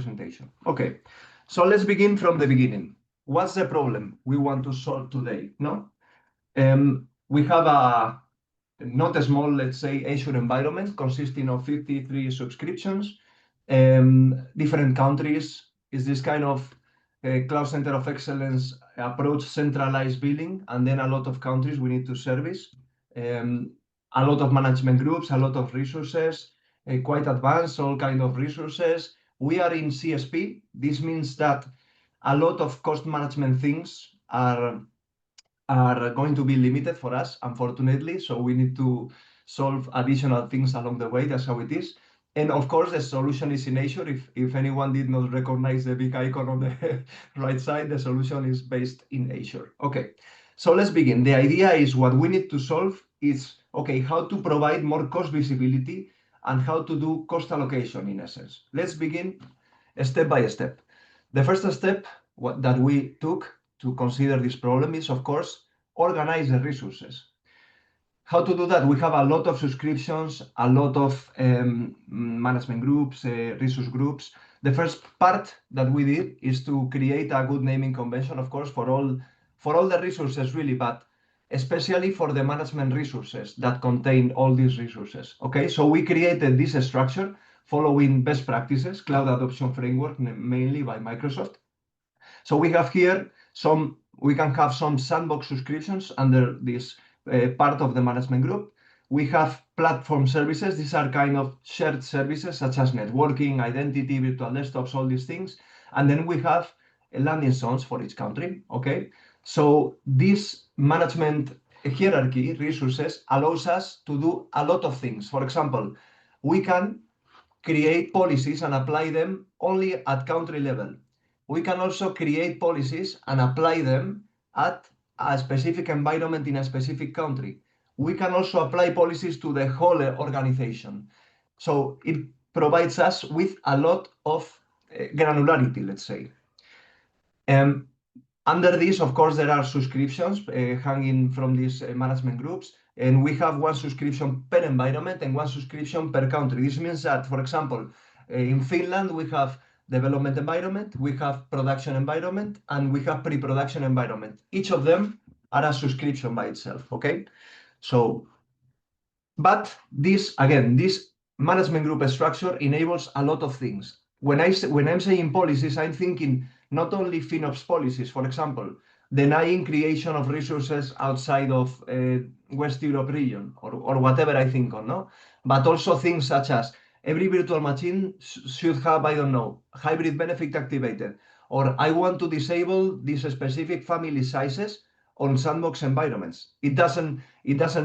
presentation. Okay, so let's begin from the beginning. What's the problem we want to solve today? No, we have a not a small, let's say, Azure environment consisting of 53 subscriptions, different countries. Is this kind of cloud center of excellence approach centralized billing, and then a lot of countries we need to service, a lot of management groups, a lot of resources, quite advanced, all kind of resources. We are in CSP. This means that a lot of cost management things are going to be limited for us, unfortunately. So we need to solve additional things along the way. That's how it is. And of course, the solution is in Azure. If anyone did not recognize the big icon on the right side, the solution is based in Azure. Okay, so let's begin. The idea is what we need to solve is, okay, how to provide more cost visibility and how to do cost allocation in essence. Let's begin step by step. The first step that we took to consider this problem is, of course, organize the resources. How to do that? We have a lot of subscriptions, a lot of management groups, resource groups. The first part that we did is to create a good naming convention, of course, for all the resources really, but especially for the management resources that contain all these resources. Okay, so we created this structure following best practices, cloud adoption framework, mainly by Microsoft. So we have here we can have some sandbox subscriptions under this part of the management group. We have platform services. These are kind of shared services such as networking, identity, virtual desktops, all these things. And then we have landing zones for each country. Okay, so this management hierarchy resources allows us to do a lot of things. For example, we can create policies and apply them only at country level. We can also create policies and apply them at a specific environment in a specific country. We can also apply policies to the whole organization. So it provides us with a lot of granularity, let's say. Under this, of course, there are subscriptions hanging from these management groups, and we have one subscription per environment and one subscription per country. This means that, for example, in Finland, we have development environment, we have production environment, and we have pre-production environment. Each of them are a subscription by itself, okay? So, but this, again, this management group structure enables a lot of things. When I'm saying policies, I'm thinking not only FinOps policies, for example, denying creation of resources outside of West Europe region or whatever I think on, no? But also things such as every virtual machine should have, I don't know, hybrid benefit activated, or I want to disable these specific family sizes on sandbox environments. It doesn't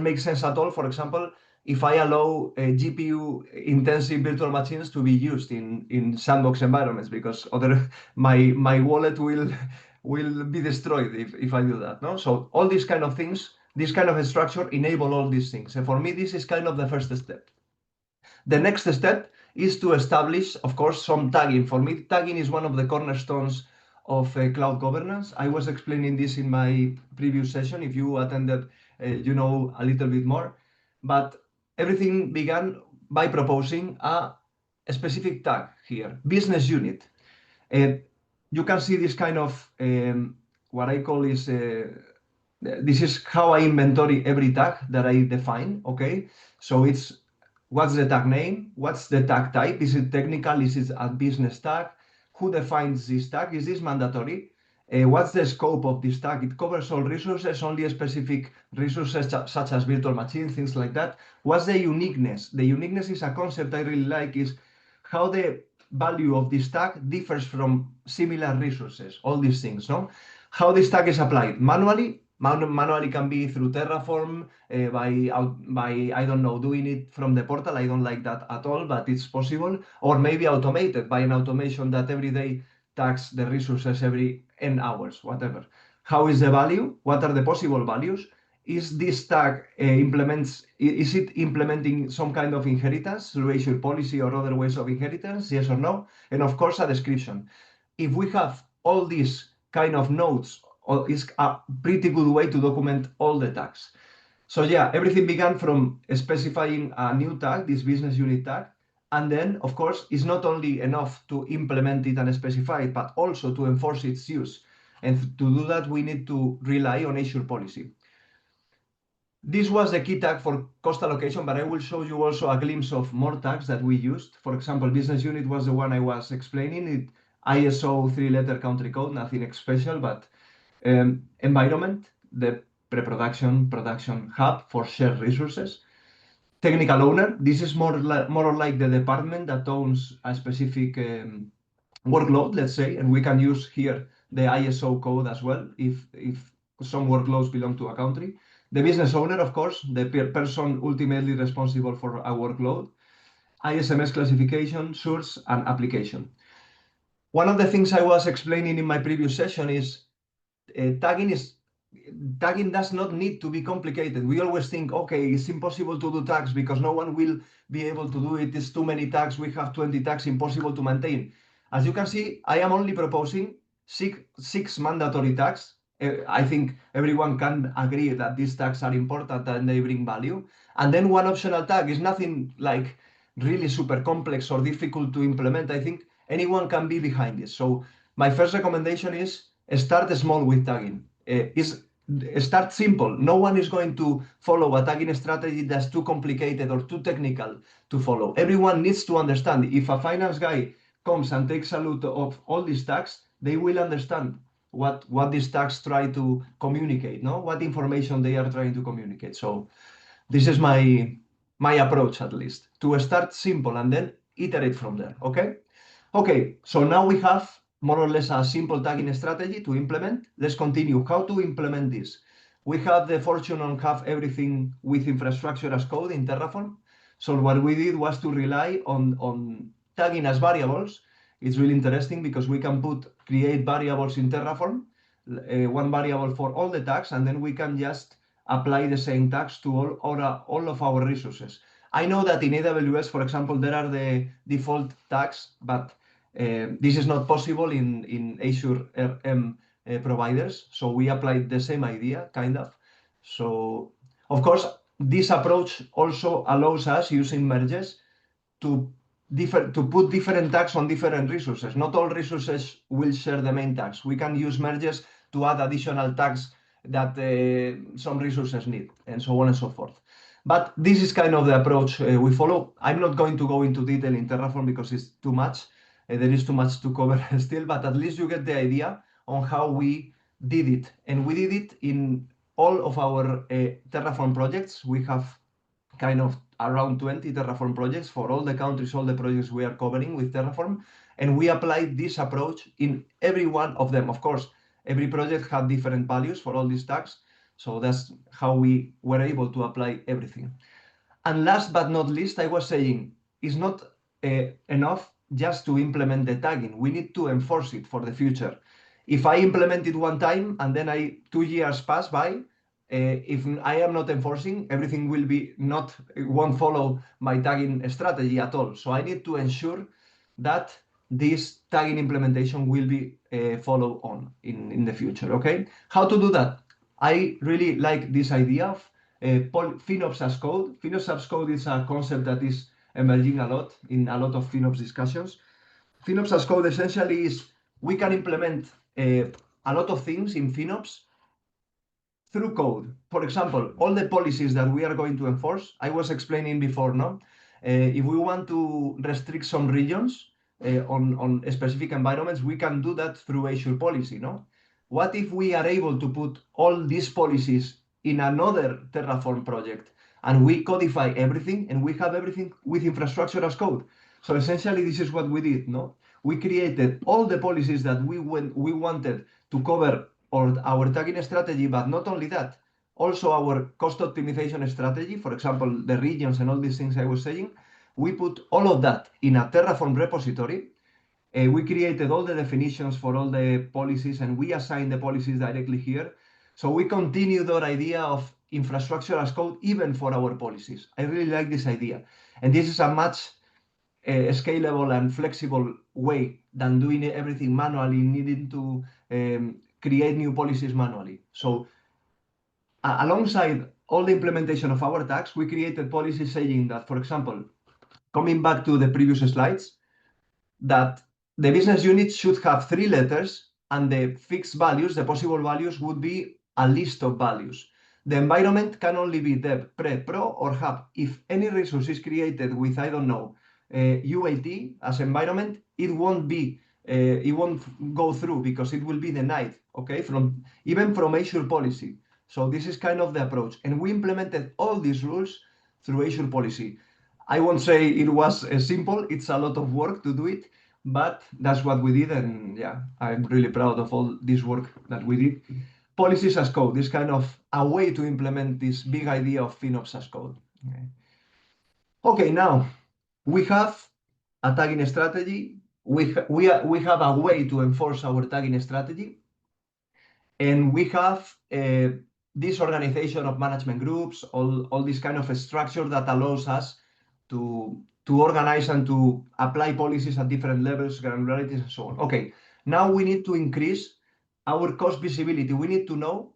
make sense at all, for example, if I allow GPU-intensive virtual machines to be used in sandbox environments, because my wallet will be destroyed if I do that. No, so all these kind of things, this kind of structure enable all these things. And for me, this is kind of the first step. The next step is to establish, of course, some tagging. For me, tagging is one of the cornerstones of cloud governance. I was explaining this in my previous session. If you attended, you know a little bit more. But everything began by proposing a specific tag here, business unit. You can see this kind of, what I call is, this is how I inventory every tag that I define, okay? So it's, what's the tag name? What's the tag type? Is it technical? Is it a business tag? Who defines this tag? Is this mandatory? What's the scope of this tag? It covers all resources, only specific resources such as virtual machines, things like that. What's the uniqueness? The uniqueness is a concept I really like, is how the value of this tag differs from similar resources, all these things, no? How this tag is applied manually. Manually can be through Terraform, by, I don't know, doing it from the portal. I don't like that at all, but it's possible. Or maybe automated by an automation that every day tags the resources every n hours, whatever. How is the value? What are the possible values? Is this tag is it implementing some kind of inheritance through Azure policy or other ways of inheritance? Yes or no? And of course, a description. If we have all these kind of nodes, is a pretty good way to document all the tags. So yeah, everything began from specifying a new tag, this business unit tag, And then, of course, it's not only enough to implement it and specify it, but also to enforce its use. And to do that, we need to rely on Azure policy. This was the key tag for cost allocation, but I will show you also a glimpse of more tags that we used. For example, business unit was the one I was explaining. It ISO 3-letter country code, nothing special, but environment, the pre-production, production hub for shared resources. Technical owner, this is more or like the department that owns a specific workload, let's say, and we can use here the ISO code as well if some workloads belong to a country. The business owner, of course, the person ultimately responsible for a workload. ISMS classification, source, and application. One of the things I was explaining in my previous session is tagging does not need to be complicated. We always think, okay, it's impossible to do tags because no one will be able to do it. It's too many tags. We have 20 tags, impossible to maintain. As you can see, I am only proposing six mandatory tags. I think everyone can agree that these tags are important and they bring value. And then one optional tag is nothing like really super complex or difficult to implement. I think anyone can be behind this. So my first recommendation is start small with tagging. Start simple. No one is going to follow a tagging strategy that's too complicated or too technical to follow. Everyone needs to understand. If a finance guy comes and takes a look of all these tags, they will understand what these tags try to communicate, no? What information they are trying to communicate. So this is my approach, at least, to start simple and then iterate from there. Okay. Okay, so now we have more or less a simple tagging strategy to implement. Let's continue. How to implement this? We have the fortune on have everything with infrastructure as code in Terraform. So what we did was to rely on tagging as variables. It's really interesting because we can create variables in Terraform, one variable for all the tags, and then we can just apply the same tags to all of our resources. I know that in AWS, for example, there are the default tags, but this is not possible in Azure RM providers. So we applied the same idea, kind of. So, of course, this approach also allows us, using merges, to put different tags on different resources. Not all resources will share the main tags. We can use merges to add additional tags that some resources need, and so on and so forth. But this is kind of the approach we follow. I'm not going to go into detail in Terraform because it's too much. There is too much to cover still, but at least you get the idea on how we did it. And we did it in all of our Terraform projects. We have kind of around 20 Terraform projects for all the countries, all the projects we are covering with Terraform. And we applied this approach in every one of them. Of course, every project had different values for all these tags. So that's how we were able to apply everything. And last but not least, I was saying, it's not enough just to implement the tagging. We need to enforce it for the future. If I implement it one time and then 2 years pass by, if I am not enforcing, everything won't follow my tagging strategy at all. So I need to ensure that this tagging implementation will be followed on in the future. Okay, how to do that? I really like this idea of FinOps as code. FinOps as code is a concept that is emerging a lot in a lot of FinOps discussions. FinOps as code essentially is we can implement a lot of things in FinOps through code. For example, all the policies that we are going to enforce, I was explaining before, no? If we want to restrict some regions on specific environments, we can do that through Azure policy, no? What if we are able to put all these policies in another Terraform project and we codify everything and we have everything with infrastructure as code? So essentially, this is what we did, no? We created all the policies that we wanted to cover our tagging strategy, but not only that, also our cost optimization strategy, for example, the regions and all these things I was saying, we put all of that in a Terraform repository. We created all the definitions for all the policies and we assigned the policies directly here. So we continued our idea of infrastructure as code even for our policies. I really like this idea. And this is a much scalable and flexible way than doing everything manually, needing to create new policies manually. So alongside all the implementation of our tags, we created policies saying that, for example, coming back to the previous slides, that the business unit should have 3 letters, and the fixed values, the possible values, would be a list of values. The environment can only be dev, pre, pro, or hub. If any resource is created with, I don't know, UAT as environment, it won't go through because it will be denied, okay, even from Azure policy. So this is kind of the approach. And we implemented all these rules through Azure policy. I won't say it was simple. It's a lot of work to do it, but that's what we did. And yeah, I'm really proud of all this work that we did. Policies as code is kind of a way to implement this big idea of FinOps as code. Okay, now we have a tagging strategy. We have a way to enforce our tagging strategy. And we have this organization of management groups, all this kind of a structure that allows us to organize and to apply policies at different levels, granularities, and so on. Okay, now we need to increase our cost visibility. We need to know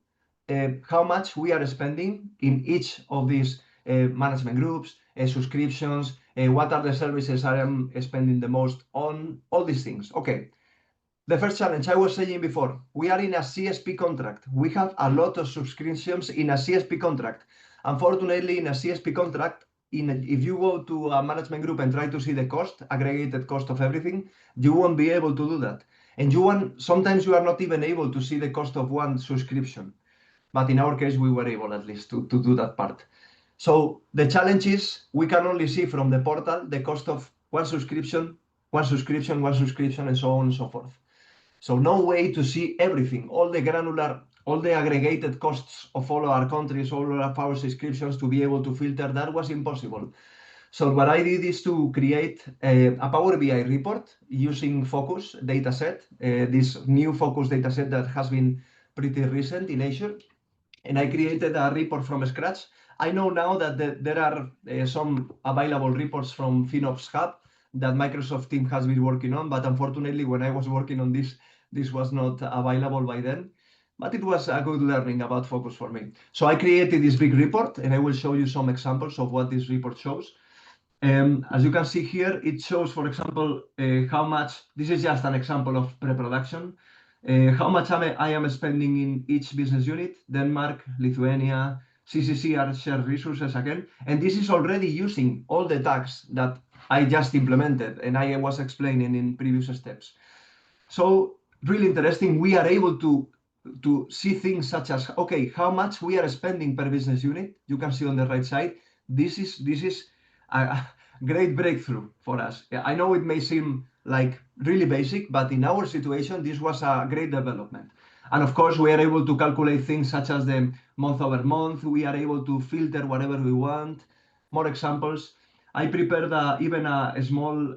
how much we are spending in each of these management groups, subscriptions, what are the services I am spending the most on, all these things. Okay. The first challenge I was saying before, we are in a CSP contract. We have a lot of subscriptions in a CSP contract. Unfortunately, in a CSP contract, if you go to a management group and try to see the cost, aggregated cost of everything, you won't be able to do that. And sometimes you are not even able to see the cost of one subscription. But in our case, we were able at least to do that part. So the challenge is we can only see from the portal the cost of one subscription, and so on and so forth. So no way to see everything, all the aggregated costs of all our countries, all of our subscriptions, to be able to filter. That was impossible. So what I did is to create a Power BI report using Focus dataset, this new Focus dataset that has been pretty recent in Azure. And I created a report from scratch. I know now that there are some available reports from FinOps Hub that Microsoft team has been working on, but unfortunately, when I was working on this was not available by then. But it was a good learning about Focus for me. So I created this big report, and I will show you some examples of what this report shows. As you can see here, it shows, for example, how much, this is just an example of pre-production, how much I am spending in each business unit. Denmark, Lithuania, CCC are shared resources again. And this is already using all the tags that I just implemented and I was explaining in previous steps. So really interesting. We are able to see things such as, okay, how much we are spending per business unit. You can see on the right side. This is a great breakthrough for us. I know it may seem like really basic, but in our situation, this was a great development. And of course, we are able to calculate things such as the month over month. We are able to filter whatever we want. More examples. I prepared even a small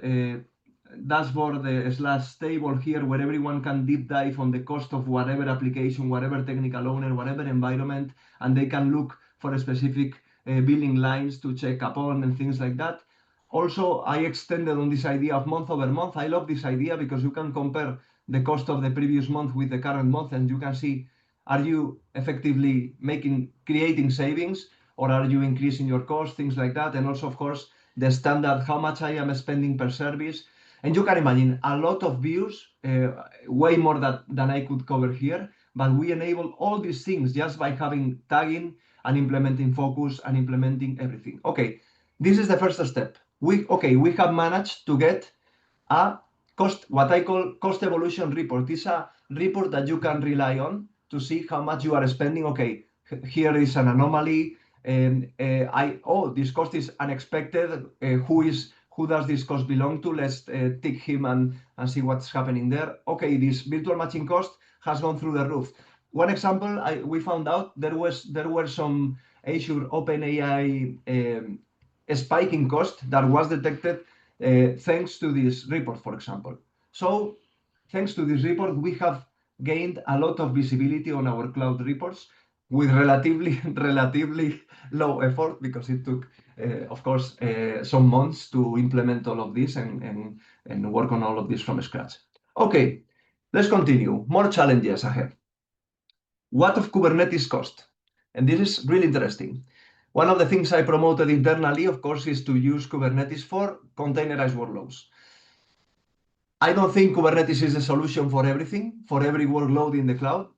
dashboard slash table here where everyone can deep dive on the cost of whatever application, whatever technical owner, whatever environment, and they can look for a specific billing lines to check upon and things like that. Also, I extended on this idea of month over month. I love this idea because you can compare the cost of the previous month with the current month, and you can see, are you effectively creating savings, or are you increasing your cost, things like that. And also, of course, the standard, how much I am spending per service. And you can imagine a lot of views, way more than I could cover here, but we enable all these things just by having tagging and implementing Focus and implementing everything. Okay, this is the first step. We have managed to get a what I call cost evolution report. It's a report that you can rely on to see how much you are spending. Okay, here is an anomaly, and this cost is unexpected. Who does this cost belong to? Let's tick him and see what's happening there. Okay, this virtual matching cost has gone through the roof. One example, we found out there were some Azure OpenAI spiking cost that was detected thanks to this report, for example. So thanks to this report, we have gained a lot of visibility on our cloud reports with relatively low effort, because it took, of course, some months to implement all of this and work on all of this from scratch. Okay, let's continue. More challenges ahead. What of Kubernetes cost? And this is really interesting. One of the things I promoted internally, of course, is to use Kubernetes for containerized workloads. I don't think Kubernetes is the solution for everything, for every workload in the cloud.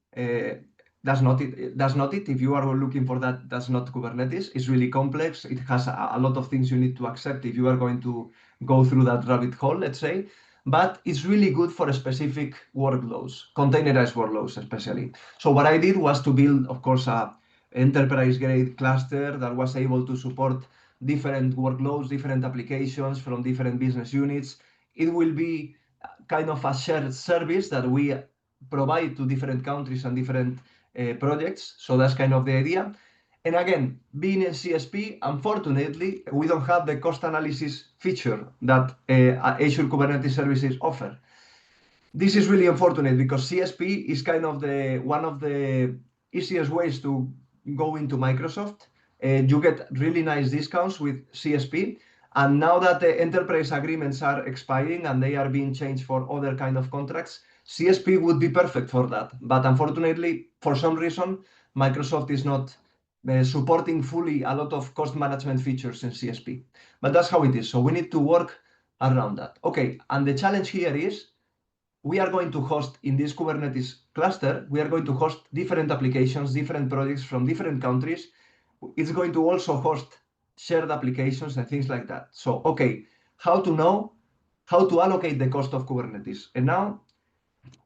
That's not it. That's not it. If you are looking for that, that's not Kubernetes. It's really complex. It has a lot of things you need to accept if you are going to go through that rabbit hole, let's say. But it's really good for specific workloads, containerized workloads especially. So what I did was to build, of course, a enterprise-grade cluster that was able to support different workloads, different applications from different business units. It will be kind of a shared service that we provide to different countries and different projects. So that's kind of the idea. And again, being in CSP, unfortunately, we don't have the cost analysis feature that Azure Kubernetes services offer. This is really unfortunate because CSP is kind of one of the easiest ways to go into Microsoft. You get really nice discounts with CSP. And now that the enterprise agreements are expiring and they are being changed for other kind of contracts, CSP would be perfect for that. But unfortunately, for some reason, Microsoft is not supporting fully a lot of cost management features in CSP. But that's how it is. So we need to work around that. Okay, and the challenge here is we are going to host in this Kubernetes cluster, we are going to host different applications, different projects from different countries. It's going to also host shared applications and things like that. So, okay, how to allocate the cost of Kubernetes. And now,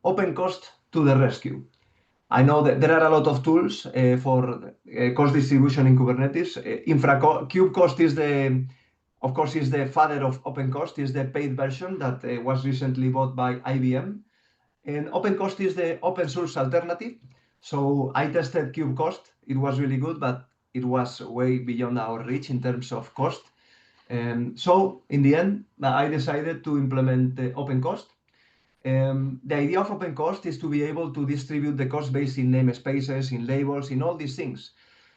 open cost to the rescue. I know that there are a lot of tools for cost distribution in Kubernetes. KubeCost is of course, is the father of OpenCost, is the paid version that was recently bought by IBM. And OpenCost is the open source alternative. So I tested KubeCost. It was really good, but it was way beyond our reach in terms of cost. So in the end, I decided to implement OpenCost. The idea of OpenCost is to be able to distribute the cost base in namespaces, in labels, in all these things.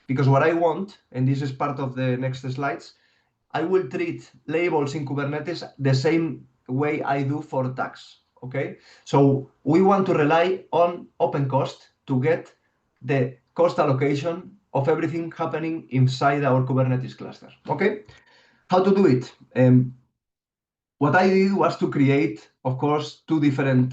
Because what I want, and this is part of the next slides, I will treat labels in Kubernetes the same way I do for tags. Okay, so we want to rely on OpenCost to get the cost allocation of everything happening inside our Kubernetes cluster. Okay, how to do it? What I did was to create, of course, two different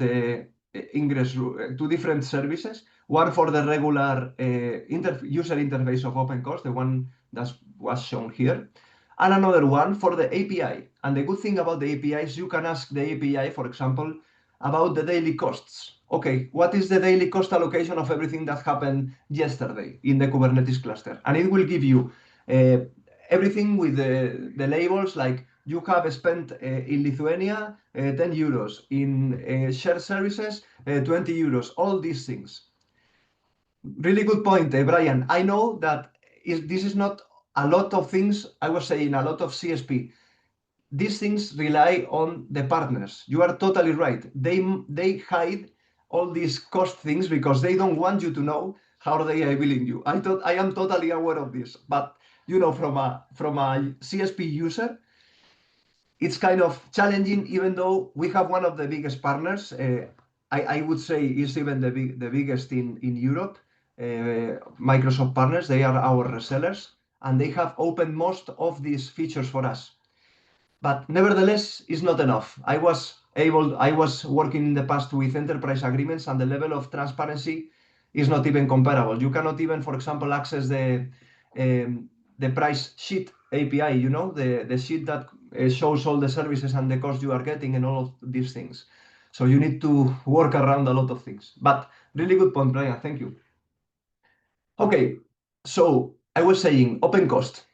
services. One for the regular user interface of OpenCost, the one that was shown here, and another one for the API. And the good thing about the API is you can ask the API, for example, about the daily costs. Okay, what is the daily cost allocation of everything that happened yesterday in the Kubernetes cluster? And it will give you everything with the labels like you have spent in Lithuania 10 euros, in shared services 20 euros, all these things. Really good point, Brian. I know that this is not a lot of things, I was saying a lot of CSP. These things rely on the partners. You are totally right. They hide all these cost things because they don't want you to know how they are billing you. I am totally aware of this, but you know, from a CSP user, it's kind of challenging, even though we have one of the biggest partners. I would say is even the biggest in Europe. Microsoft partners, they are our resellers, and they have opened most of these features for us. But nevertheless, it's not enough. I was working in the past with enterprise agreements, and the level of transparency is not even comparable. You cannot even, for example, access the price sheet API, you know, the sheet that shows all the services and the cost you are getting and all of these things. So you need to work around a lot of things. But really good point, Brian. Thank you. Okay, so I was saying OpenCost.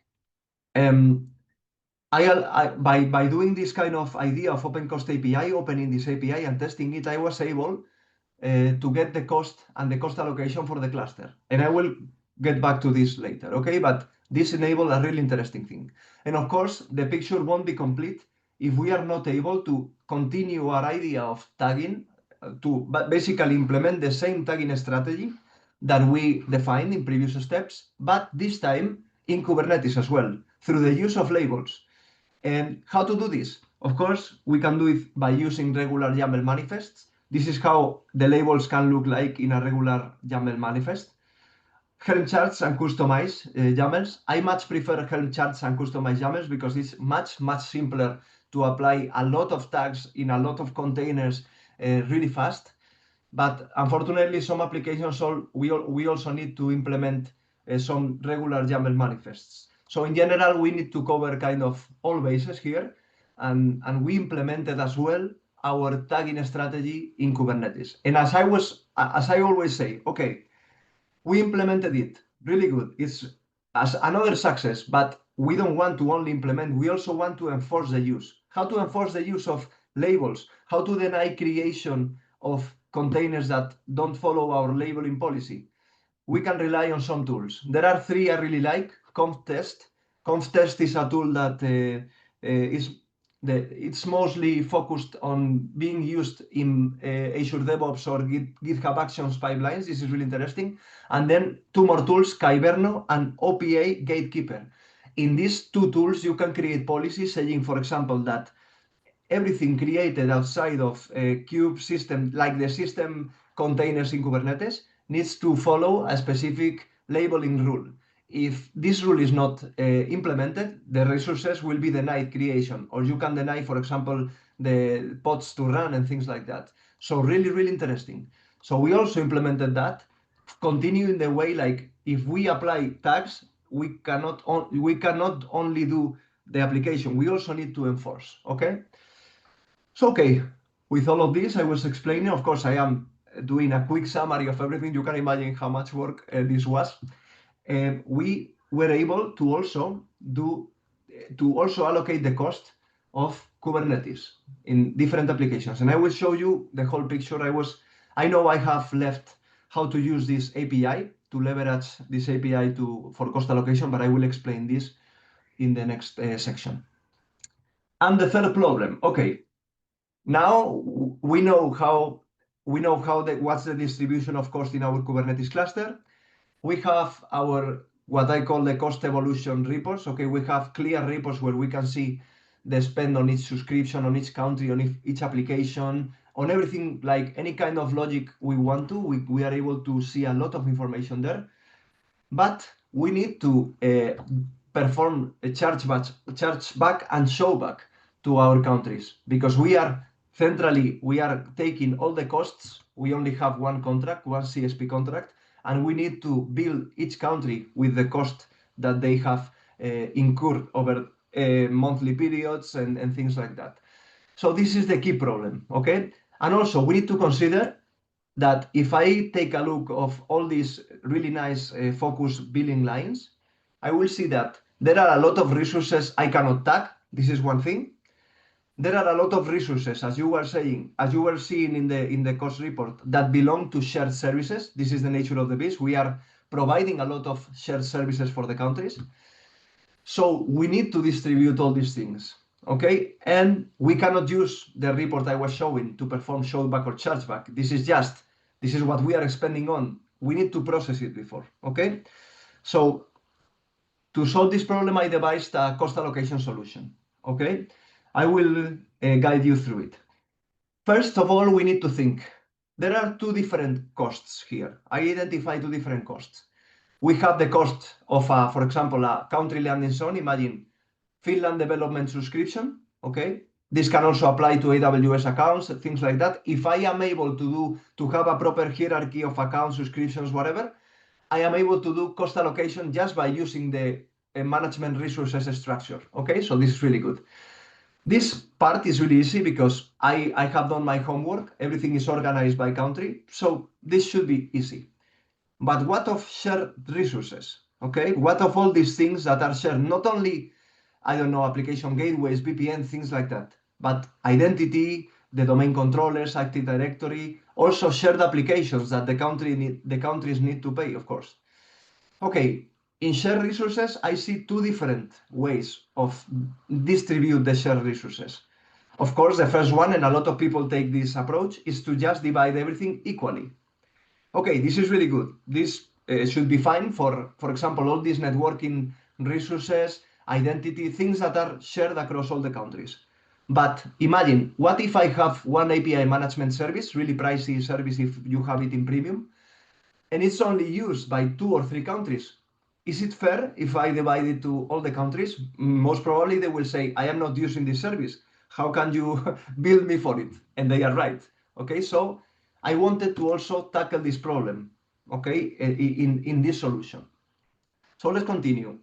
By doing this kind of idea of OpenCost API, opening this API and testing it, I was able to get the cost and the cost allocation for the cluster. And I will get back to this later, okay? But this enabled a really interesting thing. And of course, the picture won't be complete if we are not able to continue our idea of tagging, to basically implement the same tagging strategy that we defined in previous steps, but this time in Kubernetes as well, through the use of labels. And how to do this? Of course, we can do it by using regular YAML manifests. This is how the labels can look like in a regular YAML manifest. Helm charts and customized YAMLs. I much prefer Helm charts and customized YAMLs because it's much, much simpler to apply a lot of tags in a lot of containers really fast. But unfortunately, some applications, we also need to implement some regular YAML manifests. So in general, we need to cover kind of all bases here. And we implemented as well our tagging strategy in Kubernetes. And as I always say, okay, we implemented it really good. It's as another success, but we don't want to only implement, we also want to enforce the use. How to enforce the use of labels, how to deny creation of containers that don't follow our labeling policy. We can rely on some tools. There are three I really like. ConfTest. ConfTest is a tool that it's mostly focused on being used in Azure DevOps or GitHub Actions pipelines. This is really interesting. And then two more tools, Kyverno and OPA Gatekeeper. In these two tools, you can create policies saying, for example, that everything created outside of a kube system, like the system containers in Kubernetes, needs to follow a specific labeling rule. If this rule is not implemented, the resources will be denied creation, or you can deny, for example, the pods to run and things like that. So really, really interesting. So we also implemented that, continuing the way, like if we apply tags, we cannot only do the application, we also need to enforce, okay? So, okay, with all of this, I was explaining, of course, I am doing a quick summary of everything. You can imagine how much work this was. We were able to also allocate the cost of Kubernetes in different applications. And I will show you the whole picture. I know I have left how to use this API to leverage this API for cost allocation, but I will explain this in the next section. And the third problem, okay, now we know what's the distribution of cost in our Kubernetes cluster. We have our what I call the cost evolution reports. Okay, we have clear reports where we can see the spend on each subscription, on each country, on each application, on everything, like any kind of logic we want to. We are able to see a lot of information there. But we need to perform a charge back and show back to our countries, because we are taking all the costs. We only have one contract, one CSP contract, and we need to bill each country with the cost that they have incurred over monthly periods and things like that. So this is the key problem, okay? And also we need to consider that if I take a look of all these really nice focus billing lines, I will see that there are a lot of resources I cannot tag. This is one thing. There are a lot of resources, as you were seeing in the cost report, that belong to shared services. This is the nature of the beast. We are providing a lot of shared services for the countries. So we need to distribute all these things, okay? And we cannot use the report I was showing to perform showback or chargeback. This is what we are spending on. We need to process it before, okay? So to solve this problem, I devised a cost allocation solution, okay? I will guide you through it. First of all, we need to think. There are two different costs here. I identify two different costs. We have the cost of, for example, a country landing zone. Imagine Finland development subscription, okay? This can also apply to AWS accounts, things like that. If I am able to have a proper hierarchy of accounts, subscriptions, whatever, I am able to do cost allocation just by using the management resources structure, okay? So this is really good. This part is really easy because I have done my homework. Everything is organized by country. So this should be easy. But what of shared resources? Okay, what of all these things that are shared? Not only, I don't know, application gateways, VPN, things like that, but identity, the domain controllers, Active Directory, also shared applications that the countries need to pay, of course. Okay, in shared resources, I see two different ways of distribute the shared resources. Of course, the first one, and a lot of people take this approach, is to just divide everything equally. Okay, this is really good. This should be fine for example, all these networking resources, identity, things that are shared across all the countries. But imagine, what if I have one API management service, really pricey service if you have it in premium, and it's only used by 2 or 3 countries. Is it fair if I divide it to all the countries? Most probably they will say, I am not using this service. How can you bill me for it? And they are right. Okay, so I wanted to also tackle this problem, okay, in this solution. So let's continue.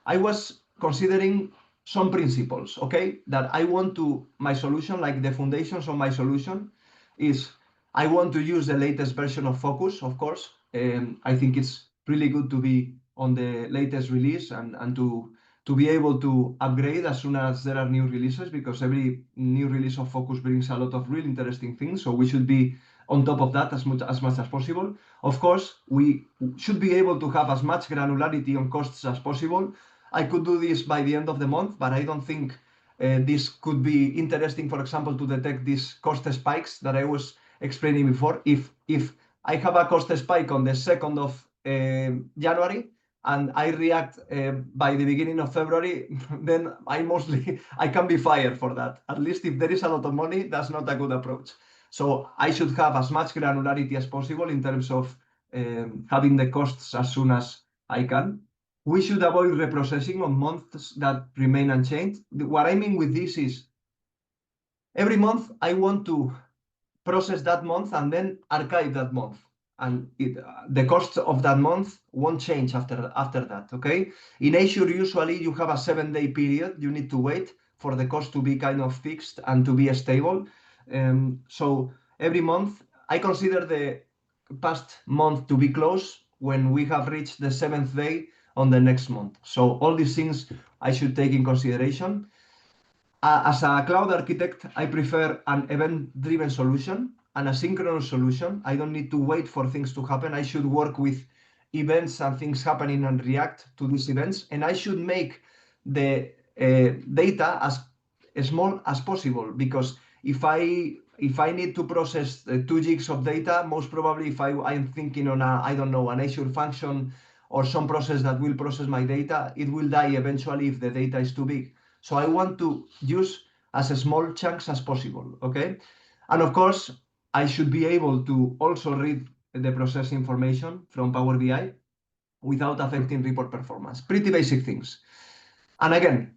I was considering some principles, okay, that I want to, my solution, like the foundations of my solution is I want to use the latest version of Focus, of course. I think it's really good to be on the latest release and to be able to upgrade as soon as there are new releases, because every new release of Focus brings a lot of really interesting things. So we should be on top of that as much as possible. Of course, we should be able to have as much granularity on costs as possible. I could do this by the end of the month, but I don't think this could be interesting, for example, to detect these cost spikes that I was explaining before. If I have a cost spike on the 2nd of January and I react by the beginning of February, then I can be fired for that. At least if there is a lot of money, that's not a good approach. So I should have as much granularity as possible in terms of having the costs as soon as I can. We should avoid reprocessing on months that remain unchanged. What I mean with this is every month I want to process that month and then archive that month. And the cost of that month won't change after that, okay? In Azure, usually you have a 7-day period. You need to wait for the cost to be kind of fixed and to be stable. So every month, I consider the past month to be close when we have reached the 7th day on the next month. So all these things I should take in consideration. As a cloud architect, I prefer an event-driven solution, an asynchronous solution. I don't need to wait for things to happen. I should work with events and things happening and react to these events. And I should make the data as small as possible, because if I need to process 2 gigs of data, most probably if I'm thinking on an Azure function or some process that will process my data, it will die eventually if the data is too big. So I want to use as small chunks as possible, okay? And of course, I should be able to also read the process information from PowerBI without affecting report performance. Pretty basic things. And again,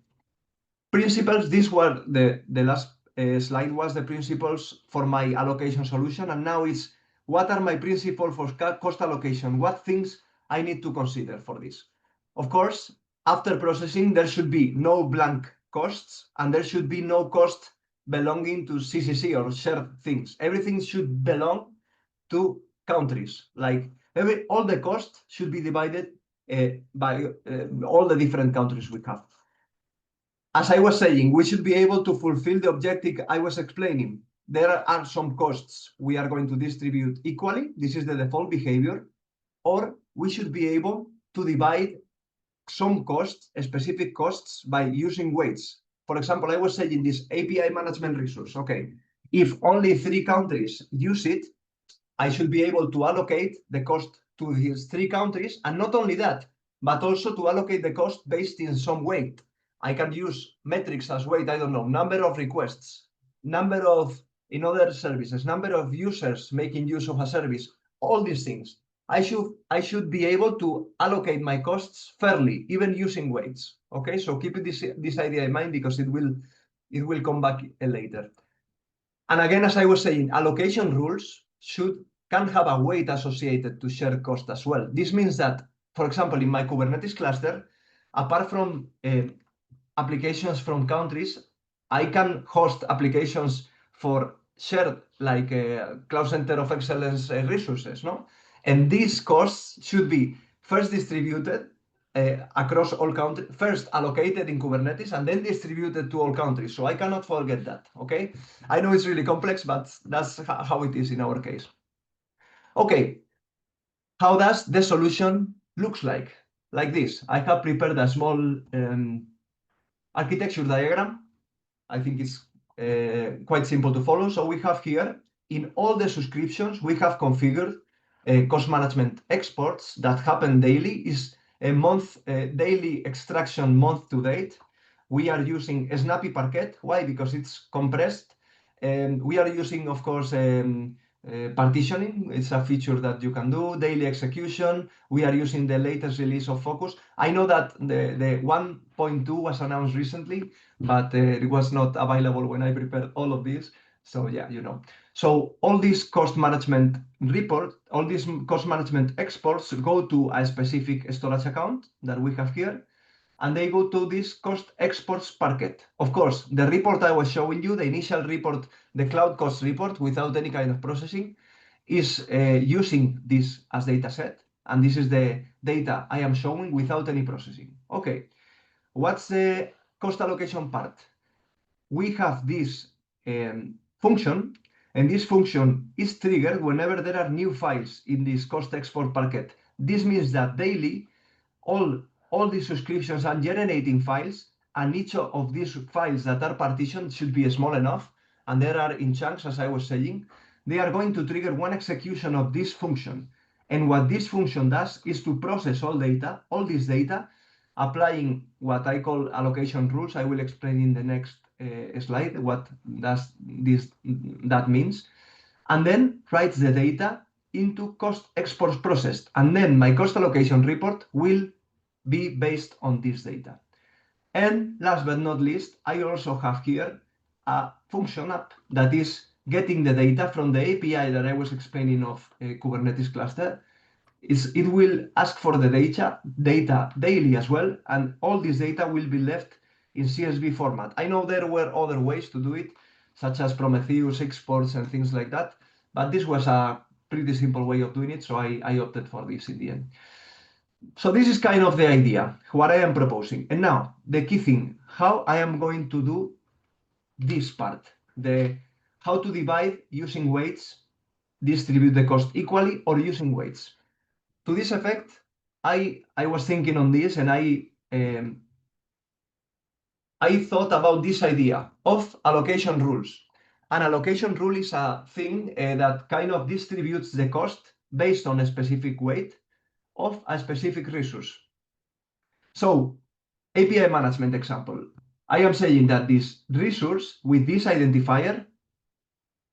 principles, this were the last slide was the principles for my allocation solution. And now it's what are my principles for cost allocation? What things I need to consider for this? Of course, after processing, there should be no blank costs and there should be no cost belonging to CCC or shared things. Everything should belong to countries. Like all the costs should be divided by all the different countries we have. As I was saying, we should be able to fulfill the objective I was explaining. There are some costs we are going to distribute equally. This is the default behavior. Or we should be able to divide some costs, specific costs, by using weights. For example, I was saying this API management resource. Okay, if only 3 countries use it, I should be able to allocate the cost to these 3 countries. And not only that, but also to allocate the cost based in some weight. I can use metrics as weight, I don't know, number of requests, number of, in other services, number of users making use of a service, all these things. I should be able to allocate my costs fairly, even using weights. Okay, so keep this idea in mind because it will come back later. And again, as I was saying, allocation rules can have a weight associated to shared cost as well. This means that, for example, in my Kubernetes cluster, apart from applications from countries, I can host applications for shared, like Cloud Center of Excellence resources, no? And these costs should be first distributed across all countries, first allocated in Kubernetes and then distributed to all countries. So I cannot forget that, okay? I know it's really complex, but that's how it is in our case. Okay, how does the solution looks like? Like this. I have prepared a small architecture diagram. I think it's quite simple to follow. So we have here, in all the subscriptions, we have configured cost management exports that happen daily. Is a daily extraction month to date. We are using Snappy Parquet. Why? Because it's compressed. We are using, of course, partitioning. It's a feature that you can do. Daily execution. We are using the latest release of Focus. I know that the 1.2 was announced recently, but it was not available when I prepared all of this. So yeah, you know. So all these cost management report, all these cost management exports go to a specific storage account that we have here, and they go to this cost exports bucket. Of course, the report I was showing you, the initial report, the cloud cost report without any kind of processing, is using this as data set. And this is the data I am showing without any processing. Okay, what's the cost allocation part? We have this function, and this function is triggered whenever there are new files in this cost export bucket. This means that daily, all these subscriptions are generating files, and each of these files that are partitioned should be small enough, and there are in chunks, as I was saying. They are going to trigger one execution of this function. And what this function does is to process all this data, applying what I call allocation rules. I will explain in the next slide what that means. And then writes the data into cost exports processed. And then my cost allocation report will be based on this data. And last but not least, I also have here a function app that is getting the data from the API that I was explaining of Kubernetes cluster. It will ask for the data daily as well, and all this data will be left in CSV format. I know there were other ways to do it, such as Prometheus exports and things like that, but this was a pretty simple way of doing it, so I opted for this in the end. So this is kind of the idea, what I am proposing. And now, the key thing, how I am going to do this part, how to divide using weights, distribute the cost equally, or using weights. To this effect, I was thinking on this, and I thought about this idea of allocation rules. An allocation rule is a thing that kind of distributes the cost based on a specific weight of a specific resource. So, API management example. I am saying that this resource with this identifier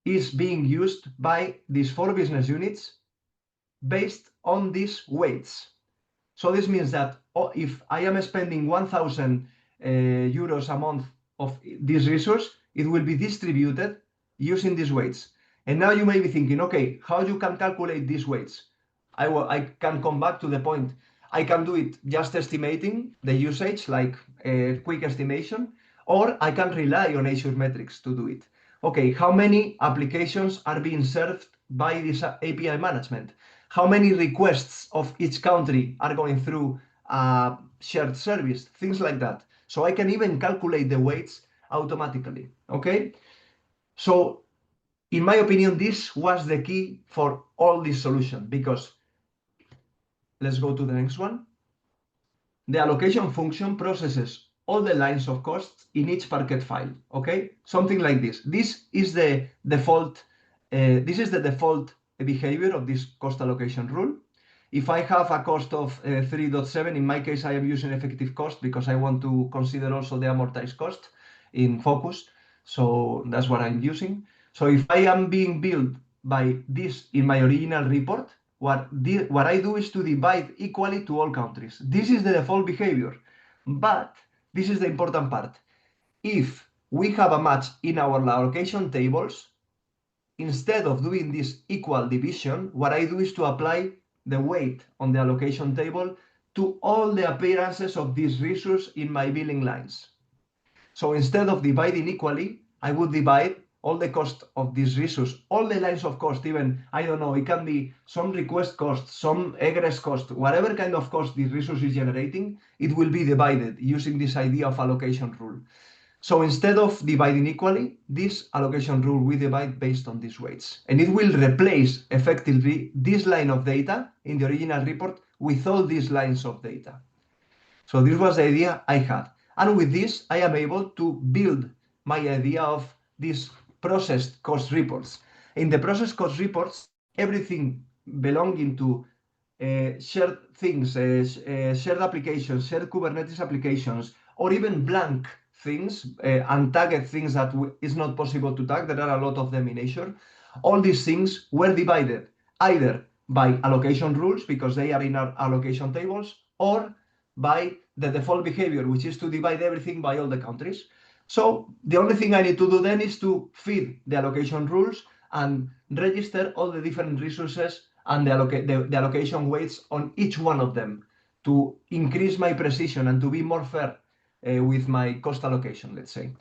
is being used by these 4 business units based on these weights. So this means that if I am spending 1,000 euros a month of this resource, it will be distributed using these weights. And now you may be thinking, okay, how you can calculate these weights? I can come back to the point. I can do it just estimating the usage, like a quick estimation, or I can rely on Azure metrics to do it. Okay, how many applications are being served by this API management? How many requests of each country are going through a shared service? Things like that. So I can even calculate the weights automatically, okay? So in my opinion, this was the key for all this solution, because let's go to the next one. The allocation function processes all the lines of costs in each Parquet file, okay? Something like this. This is the default behavior of this cost allocation rule. If I have a cost of 3.7, in my case, I am using effective cost because I want to consider also the amortized cost in Focus. So that's what I'm using. So if I am being billed by this in my original report, what I do is to divide equally to all countries. This is the default behavior, but this is the important part. If we have a match in our allocation tables, instead of doing this equal division, what I do is to apply the weight on the allocation table to all the appearances of this resource in my billing lines. So instead of dividing equally, I would divide all the cost of this resource, all the lines of cost, even, I don't know, it can be some request cost, some egress cost, whatever kind of cost this resource is generating, it will be divided using this idea of allocation rule. So instead of dividing equally, this allocation rule we divide based on these weights. And it will replace effectively this line of data in the original report with all these lines of data. So this was the idea I had. And with this, I am able to build my idea of these processed cost reports. In the processed cost reports, everything belonging to shared things, shared applications, shared Kubernetes applications, or even blank things, untagged things that is not possible to tag. There are a lot of them in Azure. All these things were divided either by allocation rules, because they are in our allocation tables, or by the default behavior, which is to divide everything by all the countries. So the only thing I need to do then is to feed the allocation rules and register all the different resources and the allocation weights on each one of them to increase my precision and to be more fair with my cost allocation, let's say.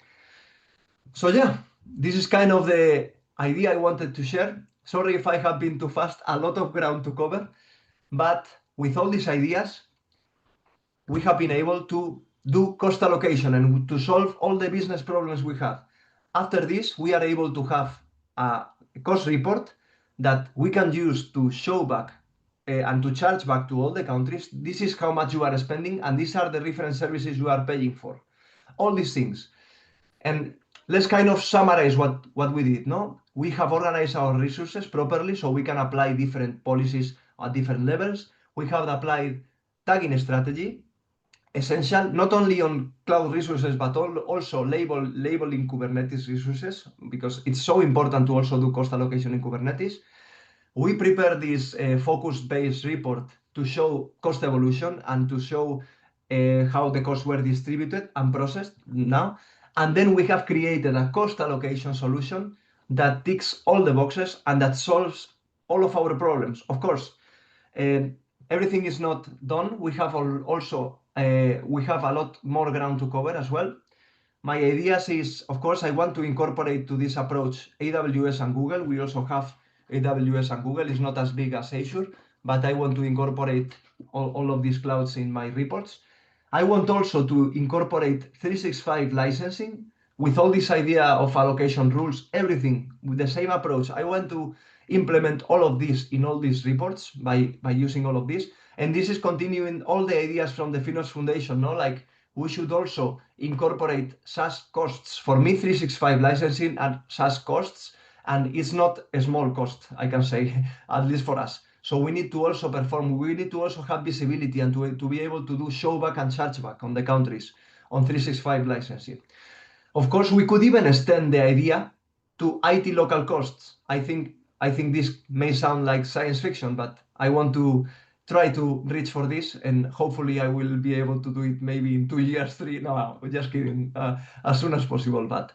So yeah, this is kind of the idea I wanted to share. Sorry if I have been too fast, a lot of ground to cover, but with all these ideas, we have been able to do cost allocation and to solve all the business problems we have. After this, we are able to have a cost report that we can use to show back and to charge back to all the countries. This is how much you are spending, and these are the reference services you are paying for. All these things. And let's kind of summarize what we did. No, we have organized our resources properly so we can apply different policies at different levels. We have applied tagging strategy, essential not only on cloud resources but also labeling Kubernetes resources, because it's so important to also do cost allocation in Kubernetes. We prepared this focus-based report to show cost evolution and to show how the costs were distributed and processed now. And then we have created a cost allocation solution that ticks all the boxes and that solves all of our problems. Of course, everything is not done. We have also we have a lot more ground to cover as well. My ideas is, of course, I want to incorporate to this approach AWS and Google. We also have AWS and Google. It's not as big as Azure, but I want to incorporate all of these clouds in my reports. I want also to incorporate 365 licensing with all this idea of allocation rules, everything with the same approach. I want to implement all of this in all these reports by using all of this. And this is continuing all the ideas from the FinOps Foundation, no? Like, we should also incorporate SaaS costs. For me, 365 licensing and SaaS costs, and it's not a small cost, I can say, at least for us. So we need to also perform, we need to also have visibility and to be able to do showback and chargeback on the countries on 365 licensing. Of course, we could even extend the idea to IT local costs. I think this may sound like science fiction, but I want to try to reach for this, and hopefully I will be able to do it maybe in 2 years, 3. No, just kidding. As soon as possible. But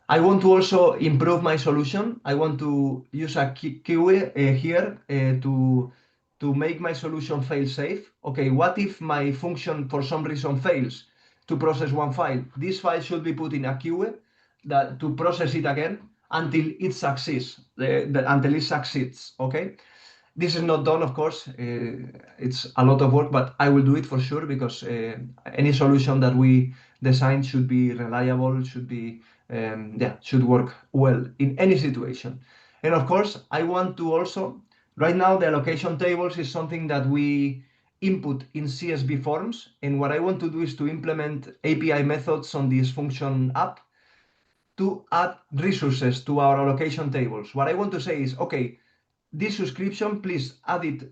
I want to also improve my solution. I want to use a keyword here to make my solution fail safe. Okay, what if my function for some reason fails to process one file? This file should be put in a queue that to process it again until it succeeds. Until it succeeds. Okay. This is not done, of course. It's a lot of work, but I will do it for sure, because any solution that we design should be reliable, should be should work well in any situation. And of course, I want to also, right now the allocation tables is something that we input in CSV forms, and what I want to do is to implement API methods on this function app to add resources to our allocation tables. What I want to say is, okay, this subscription, please add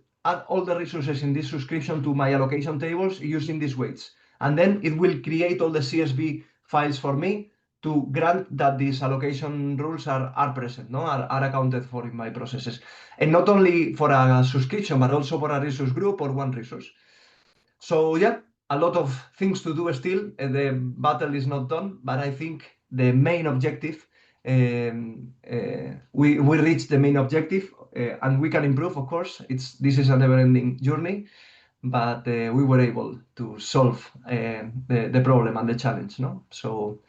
all the resources in this subscription to my allocation tables using these weights. And then it will create all the CSV files for me to grant that these allocation rules are present, no? Are accounted for in my processes. And not only for a subscription, but also for a resource group or one resource. So yeah, a lot of things to do still. The battle is not done, but I think the main objective, we reached the main objective, and we can improve, of course. This is a never-ending journey, but we were able to solve the problem and the challenge, no? So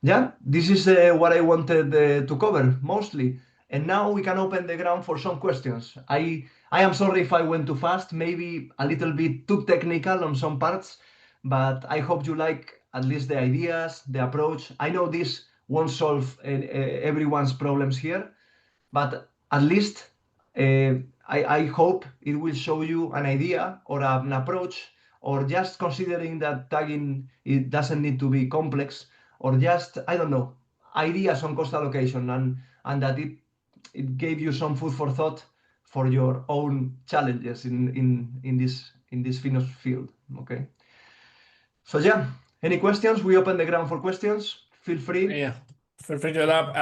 yeah, this is what I wanted to cover mostly. And now we can open the ground for some questions. I am sorry if I went too fast, maybe a little bit too technical on some parts, but I hope you like at least the ideas, the approach. I know this won't solve everyone's problems here, but at least I hope it will show you an idea or an approach, or just considering that tagging, it doesn't need to be complex, or just, I don't know, ideas on cost allocation, and that it gave you some food for thought for your own challenges in this FinOps field. Okay. So yeah, any questions? We open the ground for questions. Feel free. Yeah. Feel free to adapt.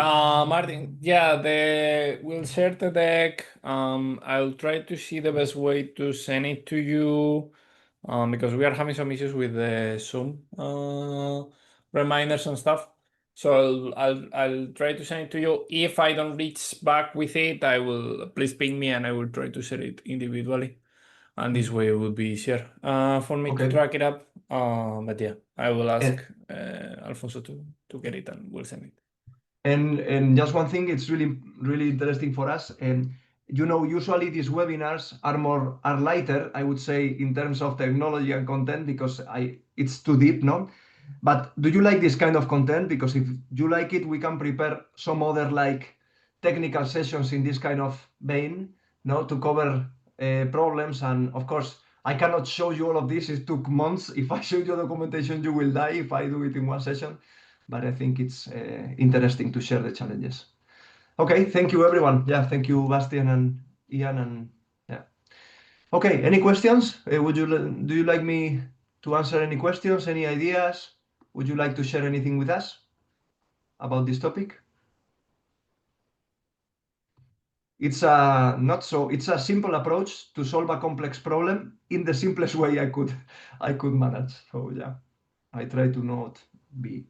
Martin, yeah, we'll share the deck. I'll try to see the best way to send it to you. Because we are having some issues with the Zoom reminders and stuff. So I'll try to send it to you. If I don't reach back with it, I will please ping me and I will try to share it individually. And this way it will be easier for me to Okay. track it up. But yeah, I will ask And, Alfonso to get it and we'll send it. and just one thing, it's really interesting for us. And usually these webinars are lighter, I would say, in terms of technology and content because it's too deep, no? But do you like this kind of content? Because if you like it, we can prepare some other like technical sessions in this kind of vein, no, to cover problems. And of course, I cannot show you all of this. It took months. If I show you documentation, you will die if I do it in one session. But I think it's interesting to share the challenges. Okay, thank you everyone. Yeah, thank you Bastian and Ian and yeah. Okay, any questions? Do you like me to answer any questions, any ideas? Would you like to share anything with us about this topic? It's a simple approach to solve a complex problem in the simplest way I could manage. So yeah, I try to not be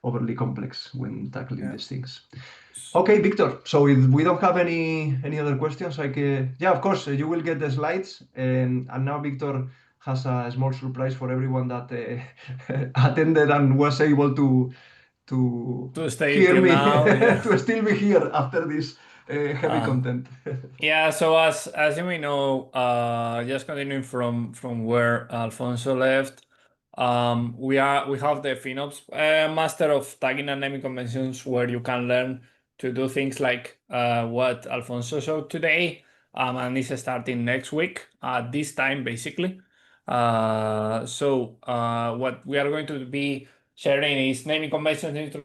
overly complex when tackling Yeah. these things. Okay, Victor. So if we don't have any other questions, yeah, of course, you will get the slides. And now Victor has a small surprise for everyone that attended and was able to To stay hear till me, now, yeah. to still be here after this heavy Uh, content. Yeah, so as you may know, just continuing from where Alfonso left, we have the FinOps Master of Tagging and Naming Conventions where you can learn to do things like what Alfonso showed today, and it's starting next week at this time basically. What we are going to be sharing is naming conventions